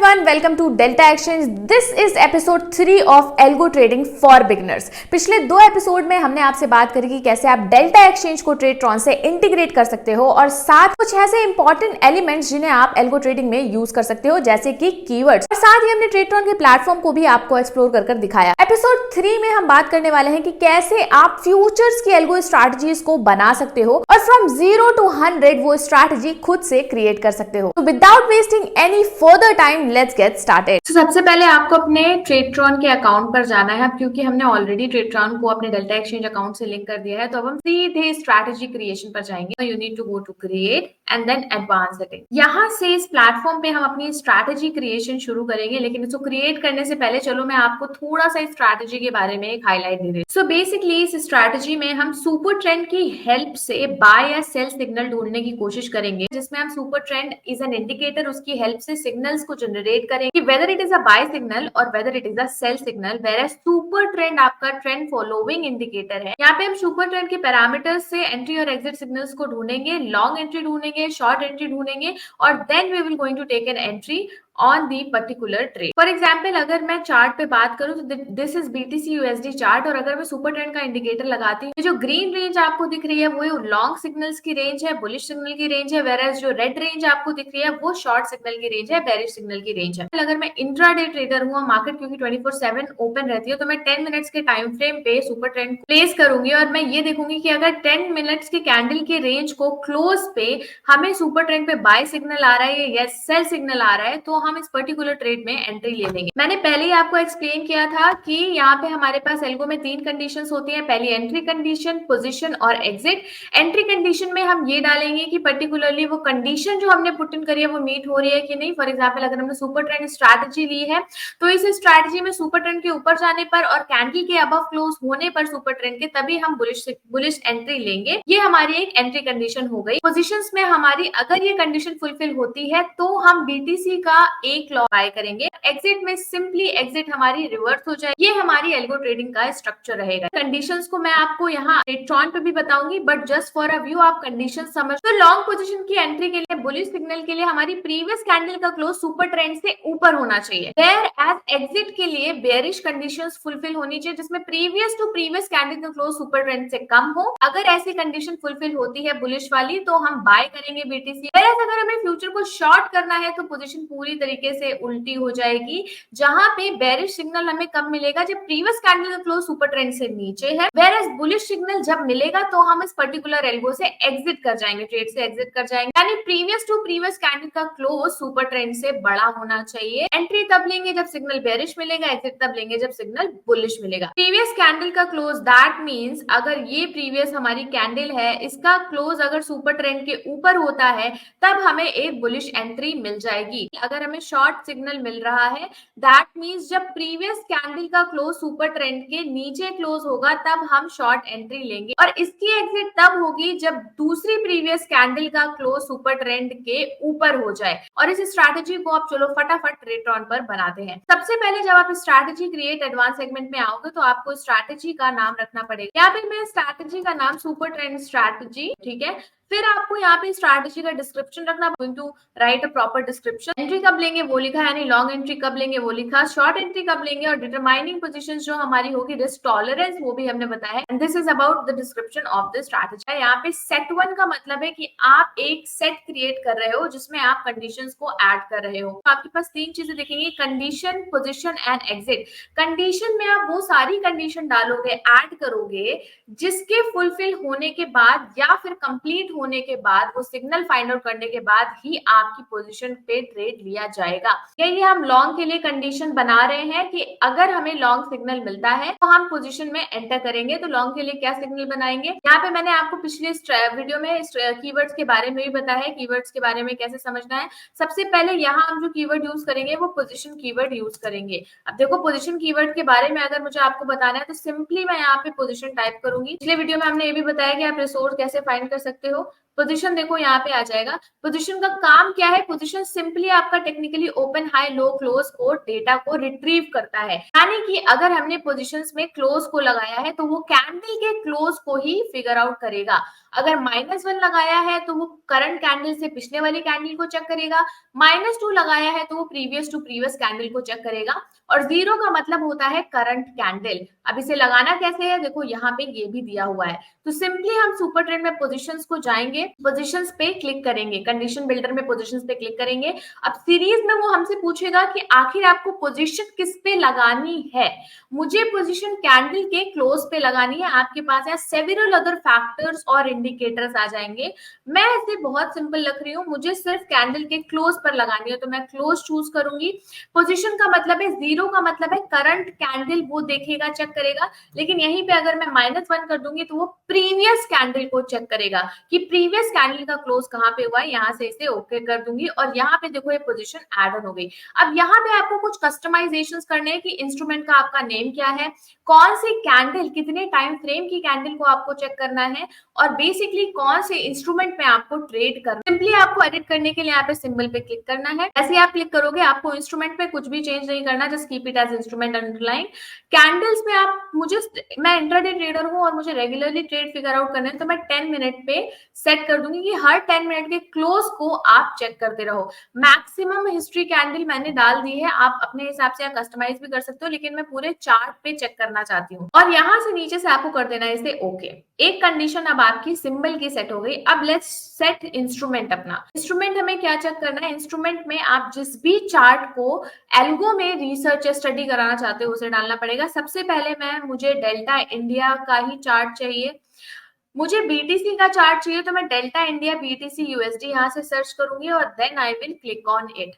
everyone, welcome to Delta Exchange. This is episode 3 of Algo Trading for Beginners. पिछले 2 episode में हमने आपसे बात करी कि कैसे आप डेल्टा एक्सचेंज को ट्रेडट्रॉन से इंटीग्रेट कर सकते हो और साथ कुछ ऐसे इंपॉर्टेंट एलिमेंट्स जिन्हें आप एल्गो ट्रेडिंग में यूज कर सकते हो, जैसे कि कीवर्ड्स। और साथ ही हमने ट्रेडट्रॉन के प्लेटफॉर्म को भी आपको एक्सप्लोर कर दिखाया। एपिसोड 3 में हम बात करने वाले हैं कि कैसे आप फ्यूचर्स की एल्गो स्ट्रैटेजीज को बना सकते हो और फ्रॉम 0 to 100 वो स्ट्रैटेजी खुद से क्रिएट कर सकते हो। तो without wasting any further time, let's get started. सबसे पहले आपको अपने ट्रेडट्रॉन के अकाउंट पर जाना है। क्योंकि हमने ऑलरेडी ट्रेडट्रॉन को अपने डेल्टा एक्सचेंज अकाउंट से लिंक कर दिया है, तो अब हम सीधे स्ट्रैटेजी क्रिएशन पर जाएंगे। You need to go to create and then advance setting. यहाँ से इस प्लेटफॉर्म पे हम अपनी स्ट्रैटेजी क्रिएशन शुरू करेंगे, लेकिन इसको क्रिएट करने से पहले चलो मैं आपको थोड़ा सा इस स्ट्रैटेजी के बारे में एक हाईलाइट दे रही हूँ। सो बेसिकली इस स्ट्रैटेजी में हम सुपर ट्रेंड की हेल्प से बाय या सेल सिग्नल ढूंढने की कोशिश करेंगे, जिसमें हम super trend is an indicator, उसकी हेल्प से सिग्नल्स को जनरेट करेंगे, whether it is a buy signal और whether it is a sell signal. Where super trend आपका ट्रेंड फॉलोइंग इंडिकेटर है। यहाँ पे हम सुपर ट्रेंड के पैरामीटर्स से एंट्री और एग्जिट सिग्नल्स को ढूंढेंगे, लॉन्ग एंट्री ढूंढेंगे, शॉर्ट एंट्री ढूंढेंगे और then we will going to take an entry on the particular trade. For example अगर मैं चार्ट पे बात करूं तो this is BTC USD chart, और अगर मैं सुपर ट्रेंड का इंडिकेटर लगाती हूँ, जो ग्रीन रेंज आपको दिख रही है वो लॉन्ग सिग्नल्स की रेंज है, बुलिश सिग्नल की रेंज है, वेरएज जो रेड रेंज आपको दिख रही है वो शॉर्ट सिग्नल की रेंज है, बेरिश सिग्नल की रेंज है। अगर मैं इंट्राडे ट्रेडर हूँ, मार्केट क्योंकि 24/7 ओपन रहती है, तो मैं 10 मिनट्स के टाइम फ्रेम पे सुपर ट्रेंड प्लेस करूंगी और मैं ये देखूंगी कि अगर 10 मिनट्स के कैंडल के रेंज को क्लोज पे हमें सुपर ट्रेंड पे बाय सिग्नल आ रहा है या सेल सिग्नल आ रहा है, तो हम इस पर्टिकुलर ट्रेड में एंट्री ले लेंगे। मैंने पहले ही आपको एक्सप्लेन किया था कि यहाँ पे हमारे पास एल्गो में 3 कंडीशंस होती हैं। पहली एंट्री कंडीशन, पोजीशन और एग्जिट। एंट्री कंडीशन में हम ये डालेंगे कि पर्टिकुलरली वो कंडीशन जो हमने पुट इन करी है वो मीट हो रही है कि नहीं। फॉर एग्जाम्पल अगर हमने सुपर ट्रेंड स्ट्रैटेजी ली है, तो इस स्ट्रैटेजी में सुपर ट्रेंड के ऊपर जाने पर और कैंडल के अबव क्लोज होने पर सुपर ट्रेंड के, तभी हम बुलिश एंट्री लेंगे। ये हमारी एक एंट्री कंडीशन हो गई। पोजीशंस में हमारी अगर ये कंडीशन फुलफिल होती है तो हम BTC का एक लॉ बाय करेंगे। एग्जिट में सिंपली एग्जिट हमारी रिवर्स हो जाए। ये हमारी एल्गो ट्रेडिंग का स्ट्रक्चर रहेगा। कंडीशंस को मैं आपको यहाँ ट्रेडट्रॉन पे भी बताऊंगी, but just for a view आप कंडीशन समझ। तो लॉन्ग पोजीशन की एंट्री के लिए, बुलिश सिग्नल के लिए हमारी प्रीवियस कैंडल का क्लोज सुपर ट्रेंड से ऊपर होना चाहिए। वेयर एज एग्जिट के लिए बेयरिश कंडीशंस फुलफिल होनी चाहिए, जिसमें प्रीवियस टू प्रीवियस कैंडल का क्लोज सुपर ट्रेंड से कम हो। अगर ऐसी कंडीशन फुलफिल होती है बुलिश वाली, तो हम बाय करेंगे BTC। अगर हमें फ्यूचर को शॉर्ट करना है तो पोजीशन पूरी तरीके से उल्टी हो जाएगी, जहां पे बेरिश सिग्नल हमें कब मिलेगा, जब प्रीवियस कैंडल का क्लोज सुपर ट्रेंड से नीचे है। वेयर बुलिश सिग्नल जब मिलेगा तो हम इस पर्टिकुलर एल्गो से एग्जिट कर जाएंगे, ट्रेड से एग्जिट कर जाएंगे। यानी प्रीवियस टू प्रीवियस कैंडल का क्लोज सुपर ट्रेंड से बड़ा होना चाहिए। एंट्री तब लेंगे जब सिग्नल बेरिश मिलेगा, एग्जिट तब लेंगे जब सिग्नल बुलिश मिलेगा। प्रीवियस कैंडल का क्लोज, दैट मींस अगर ये प्रीवियस हमारी कैंडल है, इसका क्लोज अगर सुपर ट्रेंड के ऊपर होता है, तब हमें एक बुलिश एंट्री मिल जाएगी। अगर हमें शॉर्ट सिग्नल मिल रहा है, दैट मींस जब प्रीवियस कैंडल का क्लोज सुपर ट्रेंड के नीचे क्लोज होगा, तब हम शॉर्ट एंट्री लेंगे। और इसकी एग्जिट तब होगी जब दूसरी प्रीवियस कैंडल का क्लोज सुपर ट्रेंड के ऊपर हो जाए। और इस स्ट्रैटेजी को आप चलो फटाफट ट्रेडट्रॉन पर बनाते हैं। सबसे पहले जब आप स्ट्रैटेजी क्रिएट एडवांस सेगमेंट में आओगे, तो आपको स्ट्रैटेजी का नाम रखना पड़ेगा। यहाँ पे मैं स्ट्रैटेजी का नाम सुपर ट्रेंड स्ट्रैटेजी, ठीक है। फिर आपको यहाँ पे स्ट्रैटेजी का डिस्क्रिप्शन रखना, going to write a proper description. Entry कब लेंगे वो लिखा, यानी लॉन्ग एंट्री कब लेंगे वो लिखा, शॉर्ट एंट्री कब लेंगे, और डिटरमाइनिंग पोजीशंस जो हमारी होगी, रिस्क टॉलरेंस, वो भी हमने बताया। And this is about the description of the strategy. यहाँ पे सेट 1 का मतलब है कि आप एक सेट क्रिएट कर रहे हो जिसमें आप कंडीशंस को ऐड कर रहे हो। तो आपके पास 3 चीजें दिखेंगी, condition, position and exit. Condition में आप वो सारी कंडीशन डालोगे, ऐड करोगे, जिसके फुलफिल होने के बाद या फिर कंप्लीट होने के बाद, वो सिग्नल फाइंड आउट करने के बाद ही आपकी पोजीशन पे ट्रेड लिया जाएगा। यही हम लॉन्ग के लिए कंडीशन बना रहे हैं कि अगर हमें लॉन्ग सिग्नल मिलता है तो हम पोजीशन में एंटर करेंगे। तो लॉन्ग के लिए क्या सिग्नल बनाएंगे, यहाँ पे मैंने आपको पिछले वीडियो में कीवर्ड्स के बारे में भी बताया है, कीवर्ड्स के बारे में कैसे समझना है। सबसे पहले यहाँ हम जो कीवर्ड यूज करेंगे वो पोजीशन कीवर्ड यूज करेंगे। अब देखो, पोजीशन कीवर्ड के बारे में अगर मुझे आपको बताना है तो सिंपली मैं यहाँ पे पोजीशन टाइप करूंगी। पिछले वीडियो में हमने ये भी बताया कि आप रिसोर्स कैसे फाइंड कर सकते हो। पोजीशन देखो यहाँ पे आ जाएगा। पोजीशन का काम क्या है? पोजीशन सिंपली आपका टेक्निकली ओपन, हाई, लो, क्लोज को डेटा को रिट्रीव करता है। यानी कि अगर हमने पोजीशंस में क्लोज को लगाया है तो वो कैंडल के क्लोज को ही फिगर आउट करेगा। अगर -1 लगाया है तो वो करंट कैंडल से पिछले वाली कैंडल को चेक करेगा, -2 लगाया है तो वो प्रीवियस टू प्रीवियस कैंडल को चेक करेगा, और 0 का मतलब होता है करंट कैंडल। अब इसे लगाना कैसे है? देखो यहाँ पे ये भी दिया हुआ है। तो सिंपली हम सुपर ट्रेंड में पोजीशंस को जाएंगे, पोजीशंस पे क्लिक करेंगे, कंडीशन बिल्डर में पोजीशंस पे क्लिक करेंगे। अब सीरीज में वो हमसे पूछेगा कि आखिर आपको पोजीशन किस पे लगानी है। मुझे पोजीशन कैंडल के क्लोज पे लगानी है। आपके पास है सेवरल अदर फैक्टर्स और इंडिकेटर्स आ जाएंगे। मैं इसे बहुत सिंपल रख रही हूँ, मुझे सिर्फ कैंडल के क्लोज पर लगानी है तो मैं क्लोज चूज करूंगी। पोजीशन का मतलब है 0 का मतलब है करंट कैंडल, वो देखेगा, चेक करेगा। लेकिन यहीं पे अगर मैं -1 कर दूंगी तो वो प्रीवियस कैंडल को चेक करेगा कि प्रीवियस कैंडल का क्लोज कहाँ पे हुआ है। यहाँ से इसे ओके कर दूंगी और यहाँ पे देखो ये पोजीशन ऐड ऑन हो गई। अब यहाँ पे आपको कुछ कस्टमाइजेशंस करने हैं कि इंस्ट्रूमेंट का आपका नेम क्या है, कौन सी कैंडल, कितने टाइम फ्रेम की कैंडल को आपको चेक करना है, और बेसिकली कौन से इंस्ट्रूमेंट में आपको ट्रेड करना है। सिंपली आपको एडिट करने के लिए यहाँ पे सिंबल पे क्लिक करना है। ऐसे आप क्लिक करोगे, आपको इंस्ट्रूमेंट पे कुछ भी चेंज नहीं करना, just keep it as instrument underline. Candles में आप मैं इंट्राडे ट्रेडर हूँ और मुझे रेगुलरली ट्रेड फिगर आउट करना है तो मैं 10 मिनट पे सेट कर दूंगी कि हर 10 मिनट के क्लोज को आप चेक करते रहो। मैक्सिमम हिस्ट्री कैंडल मैंने डाल दी है, आप अपने हिसाब से कस्टमाइज भी कर सकते हो, लेकिन मैं पूरे चार्ट पे चेक करना चाहती हूँ। और यहाँ से नीचे से आपको कर देना है इसे ओके। एक कंडीशन अब आपकी सिंबल की सेट हो गई। अब लेट्स सेट इंस्ट्रूमेंट अपना। इंस्ट्रूमेंट हमें क्या चेक करना है? इंस्ट्रूमेंट में आप जिस भी चार्ट को एल्गो में रिसर्च या स्टडी कराना चाहते हो उसे डालना पड़ेगा। सबसे पहले मुझे डेल्टा इंडिया का ही चार्ट चाहिए, मुझे बीटीसी का चार्ट चाहिए, तो मैं डेल्टा इंडिया बीटीसी यूएसडी यहाँ से सर्च करूंगी और then I will click on it.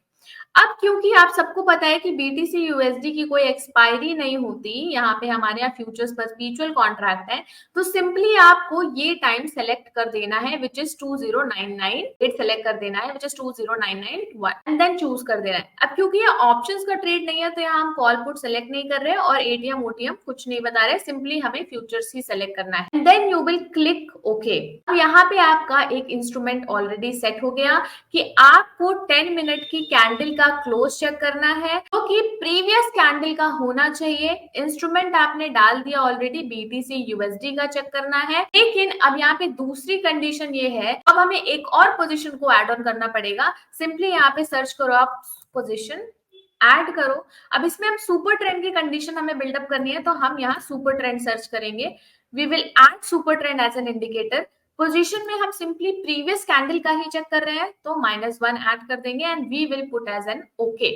अब क्योंकि आप सबको पता है कि बीटीसी यूएसडी की कोई एक्सपायरी नहीं होती, यहाँ पे हमारे यहाँ फ्यूचर्स परपेचुअल कॉन्ट्रैक्ट है, तो सिंपली आपको ये टाइम सेलेक्ट कर देना है विच इज 2099, डेट सेलेक्ट कर देना है which is 2099 and then choose कर देना है। अब क्योंकि ये ऑप्शंस का ट्रेड नहीं है तो यहाँ हम कॉल पुट सेलेक्ट नहीं कर रहे हैं और एटीएम ओटीएम कुछ नहीं बता रहे, सिंपली हमें फ्यूचर्स ही सेलेक्ट करना है and then you will click okay. अब यहाँ पे आपका एक इंस्ट्रूमेंट ऑलरेडी सेट हो गया कि आपको 10 मिनट की कैंडल का क्लोज चेक करना है जो कि प्रीवियस कैंडल का होना चाहिए। इंस्ट्रूमेंट आपने डाल दिया ऑलरेडी, बीटीसी यूएसडी का चेक करना है। लेकिन अब यहाँ पे दूसरी कंडीशन ये है, अब हमें एक और पोजीशन को ऐड ऑन करना पड़ेगा। सिंपली यहाँ पे सर्च करो आप पोजीशन, ऐड करो। अब इसमें हम सुपर ट्रेंड की कंडीशन हमें बिल्डअप करनी है तो हम यहाँ सुपर ट्रेंड सर्च करेंगे। We will add super trend as an indicator. Position में हम सिंपली प्रीवियस कैंडल का ही चेक कर रहे हैं तो -1 ऐड कर देंगे and we will put as an okay.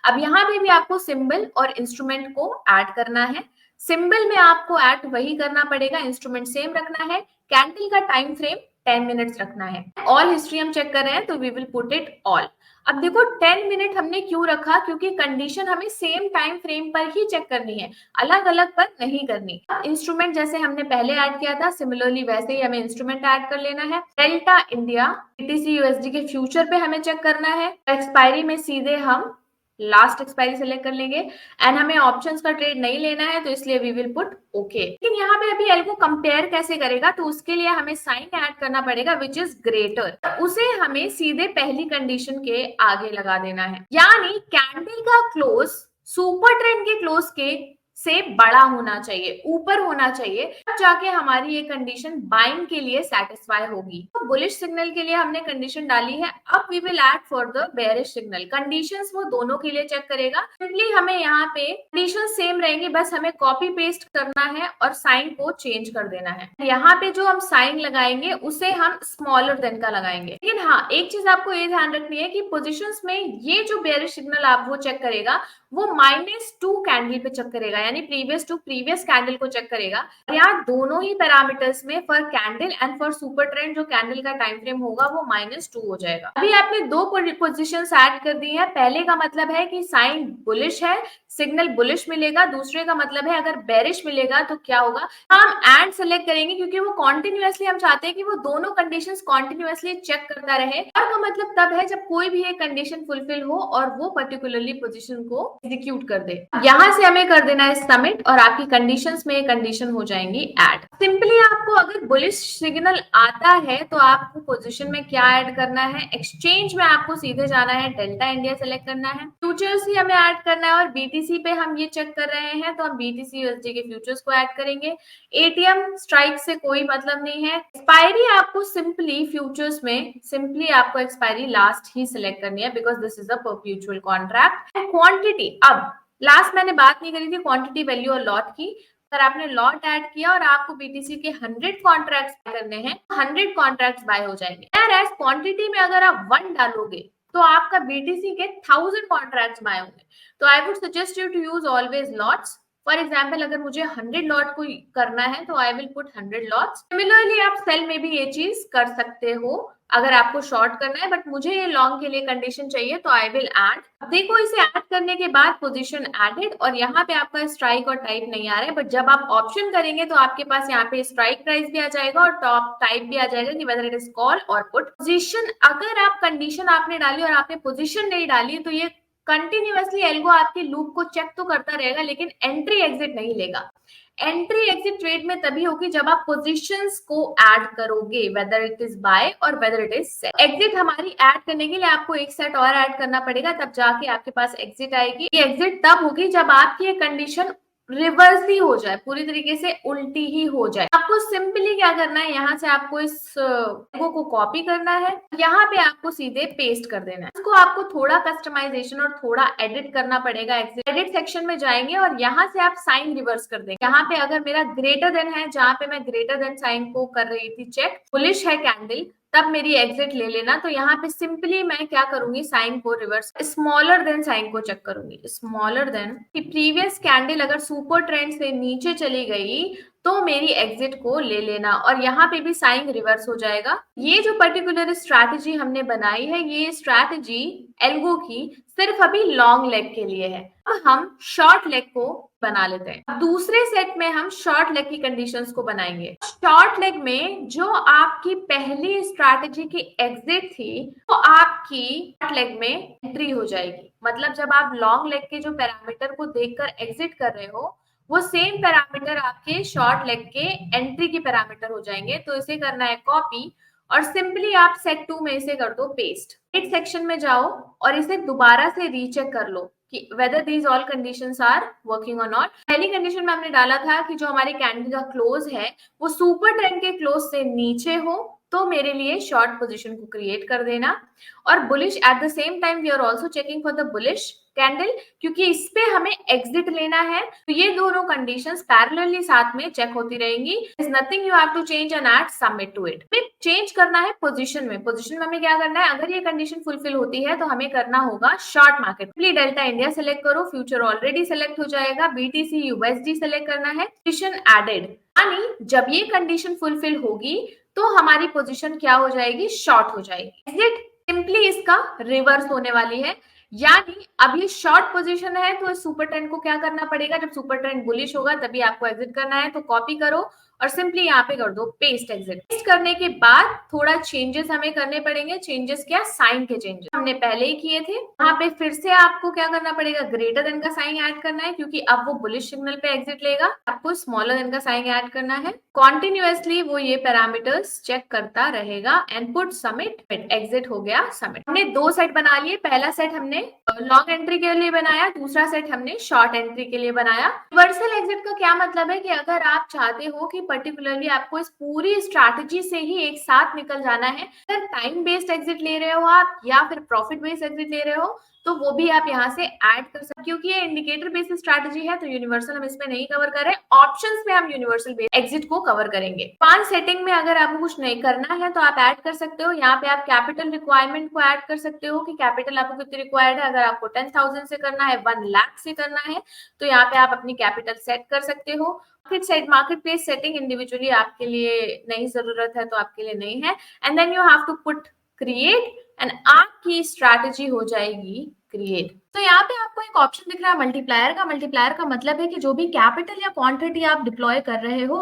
अब यहाँ पे भी आपको सिंबल और इंस्ट्रूमेंट को ऐड करना है। सिंबल में आपको ऐड वही करना पड़ेगा, इंस्ट्रूमेंट सेम रखना है, कैंडल का टाइम फ्रेम 10 मिनट्स रखना है। ऑल हिस्ट्री हम चेक कर रहे हैं तो we will put it all. अब देखो 10 मिनट हमने क्यों रखा, क्योंकि कंडीशन हमें सेम टाइम फ्रेम पर ही चेक करनी है, अलग अलग पर नहीं करनी। इंस्ट्रूमेंट जैसे हमने पहले ऐड किया था सिमिलरली वैसे ही हमें इंस्ट्रूमेंट ऐड कर लेना है। डेल्टा इंडिया बीटीसी यूएसडी के फ्यूचर पे हमें चेक करना है, एक्सपायरी में सीधे हम लास्ट एक्सपायरी सेलेक्ट कर लेंगे एंड हमें ऑप्शंस का ट्रेड नहीं लेना है तो इसलिए वी विल पुट ओके। लेकिन यहाँ पे अभी एल्गो कंपेयर कैसे करेगा, तो उसके लिए हमें साइन ऐड करना पड़ेगा विच इज ग्रेटर, उसे हमें सीधे पहली कंडीशन के आगे लगा देना है। यानी कैंडल का क्लोज सुपर ट्रेंड के क्लोज के से बड़ा होना चाहिए, ऊपर होना चाहिए, तब जाके हमारी ये कंडीशन बाइंग के लिए सेटिस्फाई होगी। तो बुलिश सिग्नल के लिए हमने कंडीशन डाली है। अब we will add for the bearish signal. Conditions वो दोनों के लिए चेक करेगा। सिंपली हमें यहाँ पे कंडीशन सेम रहेंगी, बस हमें कॉपी पेस्ट करना है और साइन को चेंज कर देना है। यहाँ पे जो हम साइन लगाएंगे उसे हम स्मॉलर देन का लगाएंगे। लेकिन हाँ, एक चीज आपको ये ध्यान रखनी है कि पोजिशंस में ये जो बेयरिश सिग्नल आप वो चेक करेगा वो -2 कैंडल पे चेक करेगा, यानी प्रीवियस टू प्रीवियस कैंडल को चेक करेगा। यहाँ दोनों ही पैरामीटर्स में for candle and for super trend जो कैंडल का टाइम फ्रेम होगा वो -2 हो जाएगा। अभी आपने दो पोजीशंस ऐड कर दी है। पहले का मतलब है कि साइन बुलिश है, सिग्नल बुलिश मिलेगा। दूसरे का मतलब है अगर बेरिश मिलेगा तो क्या होगा, हम एंड सेलेक्ट करेंगे क्योंकि वो कॉन्टिन्यूअसली हम चाहते हैं कि वो दोनों कंडीशंस कॉन्टिन्यूअसली चेक करता रहे। और का मतलब तब है जब कोई भी एक कंडीशन फुलफिल हो और वो पर्टिकुलरली पोजीशन को एग्जीक्यूट कर दे। यहाँ से हमें कर देना है प्रेस सबमिट और आपकी कंडीशंस में कंडीशन हो जाएंगी ऐड। सिंपली आपको अगर बुलिश सिग्नल आता है तो आपको पोजीशन में क्या ऐड करना है, एक्सचेंज में आपको सीधे जाना है, डेल्टा इंडिया सेलेक्ट करना है, फ्यूचर्स ही हमें ऐड करना है और बीटीसी पे हम ये चेक कर रहे हैं तो हम बीटीसी यूएसडी के फ्यूचर्स को ऐड करेंगे। एटीएम स्ट्राइक से कोई मतलब नहीं है। एक्सपायरी आपको सिंपली फ्यूचर्स में सिंपली आपको एक्सपायरी लास्ट ही सिलेक्ट करनी है because this is a perpetual contract. And quantity, अब लास्ट मैंने बात नहीं करी थी क्वांटिटी वैल्यू और लॉट की। अगर आपने लॉट ऐड किया और आपको बीटीसी के 100 कॉन्ट्रैक्ट्स करने हैं, 100 कॉन्ट्रैक्ट्स बाय हो जाएंगे। यार एज क्वांटिटी में अगर आप 1 डालोगे तो आपका बीटीसी के 1000 कॉन्ट्रैक्ट्स बाय होंगे। तो I would suggest you to use always lots. For example अगर मुझे 100 लॉट को करना है तो I will put 100 lots. Similarly आप सेल में भी ये चीज कर सकते हो अगर आपको शॉर्ट करना है, बट मुझे ये लॉन्ग के लिए कंडीशन चाहिए तो आई विल ऐड। अब देखो इसे ऐड करने के बाद पोजीशन एडेड और यहाँ पे आपका स्ट्राइक और टाइप नहीं आ रहा है, बट जब आप ऑप्शन करेंगे तो आपके पास यहाँ पे स्ट्राइक प्राइस भी आ जाएगा और टॉप टाइप भी आ जाएगा कि वेदर इट इज कॉल और पुट। पोजीशन अगर आप कंडीशन आपने डाली और आपने पोजीशन नहीं डाली तो ये कंटिन्यूअसली एल्गो आपके लूप को चेक तो करता रहेगा लेकिन एंट्री एग्जिट नहीं लेगा। एंट्री एग्जिट ट्रेड में तभी होगी जब आप पोजीशंस को ऐड करोगे, वेदर इट इज बाय और whether it is sell. Exit हमारी ऐड करने के लिए आपको एक सेट और ऐड करना पड़ेगा, तब जाके आपके पास एग्जिट आएगी। ये एग्जिट तब होगी जब आपकी ये कंडीशन रिवर्स ही हो जाए, पूरी तरीके से उल्टी ही हो जाए। आपको सिंपली क्या करना है, यहाँ से आपको इस लोगो को कॉपी करना है, यहाँ पे आपको सीधे पेस्ट कर देना है। इसको आपको थोड़ा कस्टमाइजेशन और थोड़ा एडिट करना पड़ेगा। एडिट सेक्शन में जाएंगे और यहाँ से आप साइन रिवर्स कर देंगे। यहाँ पे अगर मेरा ग्रेटर देन है, जहाँ पे मैं ग्रेटर देन साइन को कर रही थी चेक, बुलिश है कैंडल, तब मेरी एग्जिट ले लेना। तो यहाँ पे सिंपली मैं क्या करूंगी, साइन को रिवर्स स्मॉलर देन साइन को चेक करूंगी, स्मॉलर देन कि प्रीवियस कैंडल अगर सुपर ट्रेंड से नीचे चली गई तो मेरी एग्जिट को ले लेना और यहाँ पे भी साइन रिवर्स हो जाएगा। ये जो पर्टिकुलर स्ट्रैटेजी हमने बनाई है, ये स्ट्रैटेजी एल्गो की सिर्फ अभी लॉन्ग लेग के लिए है। अब हम शॉर्ट लेग को बना लेते हैं। दूसरे सेट में हम शॉर्ट लेग की कंडीशंस को बनाएंगे। शॉर्ट लेग में जो आपकी पहली स्ट्रैटेजी की एग्जिट थी तो आपकी शॉर्ट लेग में एंट्री हो जाएगी। मतलब जब आप लॉन्ग लेग के जो पैरामीटर को देखकर एग्जिट कर रहे हो वो सेम पैरामीटर आपके शॉर्ट लेग के एंट्री की पैरामीटर हो जाएंगे। तो इसे करना है कॉपी और सिंपली आप सेट 2 में इसे कर दो पेस्ट। एडिट सेक्शन में जाओ और इसे दोबारा से रीचेक कर लो कि whether these all conditions are working or not। पहली कंडीशन में हमने डाला था कि जो हमारे कैंडल का क्लोज है वो सुपर ट्रेंड के क्लोज से नीचे हो तो मेरे लिए शॉर्ट पोजीशन को क्रिएट कर देना। और bullish at the same time we are also checking for the bullish candle क्योंकि इस पे हमें एग्जिट लेना है। तो ये दोनों कंडीशंस पैरेलली साथ में चेक होती रहेंगी। Is nothing you have to change and add submit to it. हमें चेंज करना है पोजीशन में। पोजीशन में हमें क्या करना है, अगर ये कंडीशन फुलफिल होती है तो हमें करना होगा short market. Delta India select करो, फ्यूचर ऑलरेडी सेलेक्ट हो जाएगा, बीटीसी यूएसडी सेलेक्ट करना है, पोजीशन एडेड। यानी जब ये कंडीशन फुलफिल होगी तो हमारी पोजीशन क्या हो जाएगी, शॉर्ट हो जाएगी। एग्जिट सिंपली इसका रिवर्स होने वाली है। यानी अब ये शॉर्ट पोजीशन है तो सुपर ट्रेंड को क्या करना पड़ेगा, जब सुपर ट्रेंड बुलिश होगा तभी आपको एग्जिट करना है। तो कॉपी करो और सिंपली यहाँ पे कर दो पेस्ट एग्जिट। पेस्ट करने के बाद थोड़ा चेंजेस हमें करने पड़ेंगे। चेंजेस क्या, साइन के चेंजेस हमने पहले ही किए थे। यहाँ पे फिर से आपको क्या करना पड़ेगा, ग्रेटर देन का साइन ऐड करना है क्योंकि अब वो बुलिश सिग्नल पे एग्जिट लेगा। आपको स्मॉलर देन का साइन ऐड करना है। कॉन्टिन्यूअसली वो ये पैरामीटर्स चेक करता रहेगा एंड पुट सबमिट। एग्जिट हो गया, सबमिट। हमने 2 सेट बना लिए। पहला सेट हमने लॉन्ग एंट्री के लिए बनाया, दूसरा सेट हमने शॉर्ट एंट्री के लिए बनाया। रिवर्सल एग्जिट का क्या मतलब है कि अगर आप चाहते हो कि पर्टिकुलरली आपको इस पूरी स्ट्रैटेजी से ही एक साथ निकल जाना है, अगर टाइम बेस्ड एग्जिट ले रहे हो आप या फिर प्रॉफिट बेस्ड एग्जिट ले रहे हो तो वो भी आप यहाँ से ऐड कर सकते। क्योंकि ये इंडिकेटर बेस्ड स्ट्रैटेजी है तो यूनिवर्सल हम इसमें नहीं कवर कर रहे, ऑप्शंस में हम यूनिवर्सल बेस्ड एग्जिट को कवर करेंगे। 5 सेटिंग में अगर आपको कुछ नहीं करना है तो आप ऐड कर सकते हो। यहाँ पे आप कैपिटल रिक्वायरमेंट को ऐड कर सकते हो कि कैपिटल आपको कितनी रिक्वायर्ड है। अगर आपको 10,000 से करना है, 1 लाख से करना है तो यहाँ पे आप अपनी कैपिटल सेट कर सकते हो। मार्केट प्लेस सेटिंग इंडिविजुअली आपके लिए नहीं जरूरत है तो आपके लिए नहीं है। And then you have to put create and आपकी स्ट्रैटेजी हो जाएगी क्रिएट। तो यहाँ पे आपको एक ऑप्शन दिख रहा है मल्टीप्लायर का मतलब है कि जो भी कैपिटल या क्वांटिटी आप डिप्लॉय कर रहे हो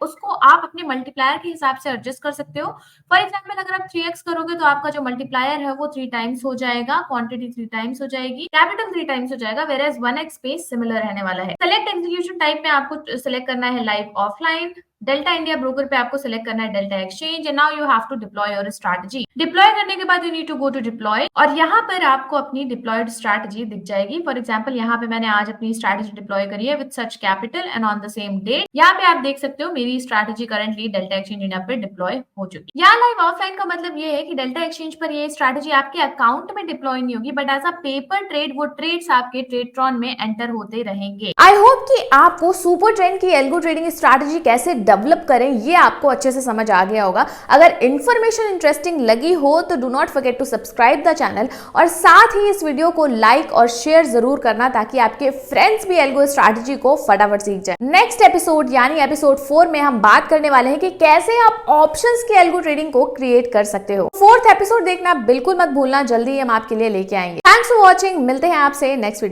उसको आप अपने मल्टीप्लायर के हिसाब से एडजस्ट कर सकते हो। फॉर एग्जाम्पल अगर आप 3x करोगे तो आपका जो मल्टीप्लायर है वो 3 टाइम्स हो जाएगा, क्वांटिटी 3 टाइम्स हो जाएगी, कैपिटल 3 टाइम्स हो जाएगा, वेयर 1x स्पेस सिमिलर रहने वाला है। सेलेक्ट एग्जीक्यूशन टाइप में आपको सेलेक्ट करना है live offline, Delta India broker पे आपको सेलेक्ट करना है Delta exchange, and now you have to deploy your strategy. Deploy करने के बाद you need to go to deploy और यहाँ पर आपको अपनी डिप्लॉयड स्ट्रैटेजी दिख जाएगी। फॉर एग्जाम्पल यहाँ पे मैंने आज अपनी स्ट्रैटेजी डिप्लॉय करी है with such capital and on the same date. यहाँ पे आप देख सकते हो मेरी strategy currently Delta exchange India पे डिप्लॉय हो चुकी है। यहाँ लाइव ऑफलाइन का मतलब ये है कि डेल्टा एक्सचेंज पर ये स्ट्रैटेजी आपके अकाउंट में डिप्लॉय नहीं होगी, but as a paper trade वो ट्रेड्स आपके ट्रेडट्रॉन में एंटर होते रहेंगे। आई होप कि आपको सुपर ट्रेंड की एल्गो ट्रेडिंग स्ट्रैटेजी कैसे डेवलप करें ये आपको अच्छे से समझ आ गया होगा। अगर इंफॉर्मेशन इंटरेस्टिंग लगी हो तो do not forget to subscribe the channel और साथ ही इस वीडियो को लाइक और शेयर जरूर करना ताकि आपके फ्रेंड्स भी एल्गो स्ट्रैटेजी को फटाफट सीख जाए। नेक्स्ट एपिसोड यानी एपिसोड 4 में हम बात करने वाले हैं कि कैसे आप ऑप्शंस की एल्गो ट्रेडिंग को क्रिएट कर सकते हो। 4th एपिसोड देखना बिल्कुल मत भूलना, जल्दी हम आपके लिए लेके आएंगे। थैंक्स फॉर वॉचिंग, मिलते हैं आपसे नेक्स्ट वीडियो।